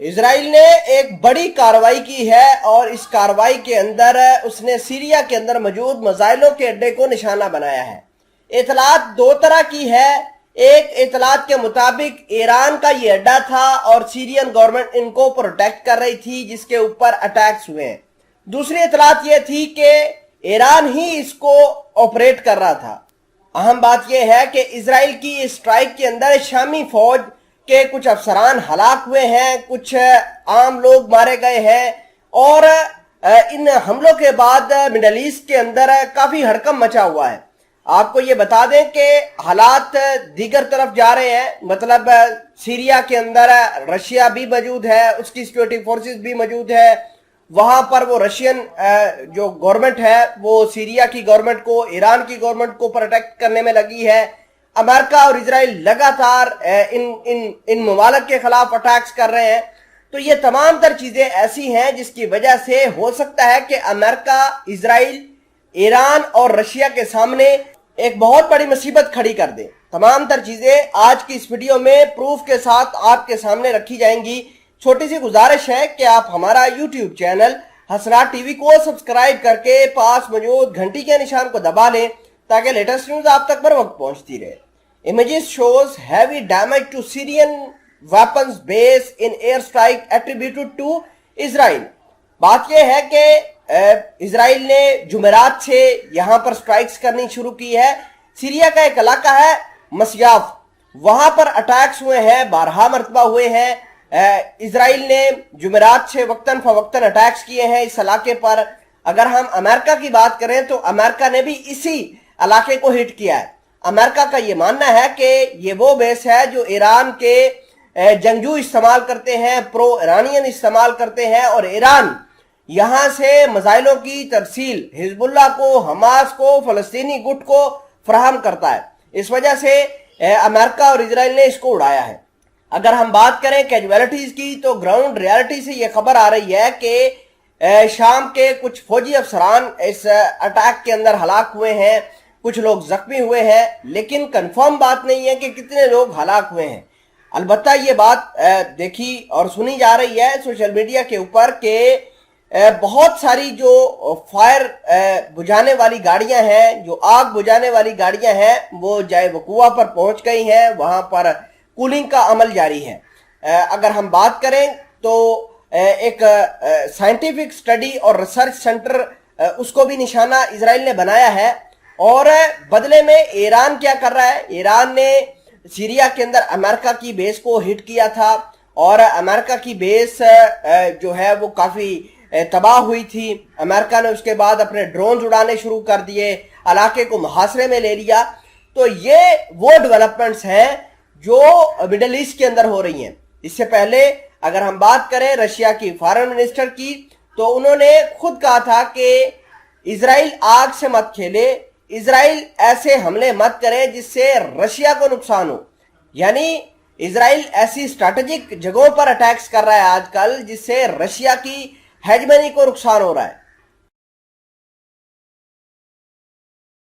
اسرائیل نے ایک بڑی کارروائی کی ہے اور اس کارروائی کے اندر اس نے سیریا کے اندر موجود میزائلوں کے اڈے کو نشانہ بنایا ہے۔ اطلاعات دو طرح کی ہے۔ ایک اطلاعات کے مطابق ایران کا یہ اڈا تھا اور سیرین گورنمنٹ ان کو پروٹیکٹ کر رہی تھی جس کے اوپر اٹیکس ہوئے ہیں۔ دوسری اطلاعات یہ تھی کہ ایران ہی اس کو آپریٹ کر رہا تھا۔ اہم بات یہ ہے کہ اسرائیل کی اسٹرائک کے اندر شامی فوج کے کچھ افسران ہلاک ہوئے ہیں، کچھ عام لوگ مارے گئے ہیں اور ان حملوں کے بعد مڈل ایسٹ کے اندر کافی ہڑکم مچا ہوا ہے۔ آپ کو یہ بتا دیں کہ حالات دیگر طرف جا رہے ہیں، مطلب سیریا کے اندر رشیا بھی موجود ہے، اس کی سیکیورٹی فورسز بھی موجود ہے، وہاں پر وہ رشین جو گورنمنٹ ہے وہ سیریا کی گورنمنٹ کو، ایران کی گورنمنٹ کو پروٹیکٹ کرنے میں لگی ہے۔ امریکہ اور اسرائیل لگاتار ان ممالک کے خلاف اٹیکس کر رہے ہیں۔ تو یہ تمام تر چیزیں ایسی ہیں جس کی وجہ سے ہو سکتا ہے کہ امریکہ، اسرائیل، ایران اور رشیا کے سامنے ایک بہت بڑی مصیبت کھڑی کر دے۔ تمام تر چیزیں آج کی اس ویڈیو میں پروف کے ساتھ آپ کے سامنے رکھی جائیں گی۔ چھوٹی سی گزارش ہے کہ آپ ہمارا یوٹیوب چینل حسنات ٹی وی کو سبسکرائب کر کے پاس موجود گھنٹی کے نشان کو دبا لیں تاکہ لیٹسٹ نیوز آپ تک بر وقت پہنچتی رہے۔ Images shows heavy damage to Syrian weapons base in air strike attributed to Israel۔ بات یہ ہے کہ اسرائیل نے جمعرات سے یہاں پر سٹرائکس کرنی شروع کی ہے۔ سیریا کا ایک علاقہ ہے مسیاف، وہاں پر اٹیکس ہوئے ہیں، بارہا مرتبہ ہوئے ہیں۔ اسرائیل نے جمعرات سے وقتاً فوقتاً اٹیکس کیے ہیں اس علاقے پر۔ اگر ہم امریکہ کی بات کریں تو امریکہ نے بھی اسی علاقے کو ہٹ کیا ہے۔ امریکہ کا یہ ماننا ہے کہ یہ وہ بیس ہے جو ایران کے جنگجو استعمال کرتے ہیں، پرو ایرانین استعمال کرتے ہیں، اور ایران یہاں سے میزائلوں کی ترسیل حزب اللہ کو، حماس کو، فلسطینی گٹ کو فراہم کرتا ہے۔ اس وجہ سے امریکہ اور اسرائیل نے اس کو اڑایا ہے۔ اگر ہم بات کریں کیجویلٹیز کی تو گراؤنڈ ریالٹی سے یہ خبر آ رہی ہے کہ شام کے کچھ فوجی افسران اس اٹیک کے اندر ہلاک ہوئے ہیں، کچھ لوگ زخمی ہوئے ہیں، لیکن کنفرم بات نہیں ہے کہ کتنے لوگ ہلاک ہوئے ہیں۔ البتہ یہ بات دیکھی اور سنی جا رہی ہے سوشل میڈیا کے اوپر کہ بہت ساری جو فائر بجھانے والی گاڑیاں ہیں، جو آگ بجھانے والی گاڑیاں ہیں، وہ جائے وقوع پر پہنچ گئی ہیں، وہاں پر کولنگ کا عمل جاری ہے۔ اگر ہم بات کریں تو ایک سائنٹیفک سٹڈی اور ریسرچ سینٹر اس کو بھی نشانہ اسرائیل نے بنایا ہے۔ اور بدلے میں ایران کیا کر رہا ہے؟ ایران نے سیریا کے اندر امریکہ کی بیس کو ہٹ کیا تھا اور امریکہ کی بیس جو ہے وہ کافی تباہ ہوئی تھی۔ امریکہ نے اس کے بعد اپنے ڈرونز اڑانے شروع کر دیے، علاقے کو محاصرے میں لے لیا۔ تو یہ وہ ڈیولپمنٹس ہیں جو مڈل ایسٹ کے اندر ہو رہی ہیں۔ اس سے پہلے اگر ہم بات کریں رشیا کی فارن منسٹر کی تو انہوں نے خود کہا تھا کہ اسرائیل آگ سے مت کھیلے، اسرائیل ایسے حملے مت کرے جس سے رشیا کو نقصان ہو۔ یعنی اسرائیل ایسی اسٹریٹجک جگہوں پر اٹیکس کر رہا ہے آج کل جس سے رشیا کی ہیجمنی کو نقصان ہو رہا ہے۔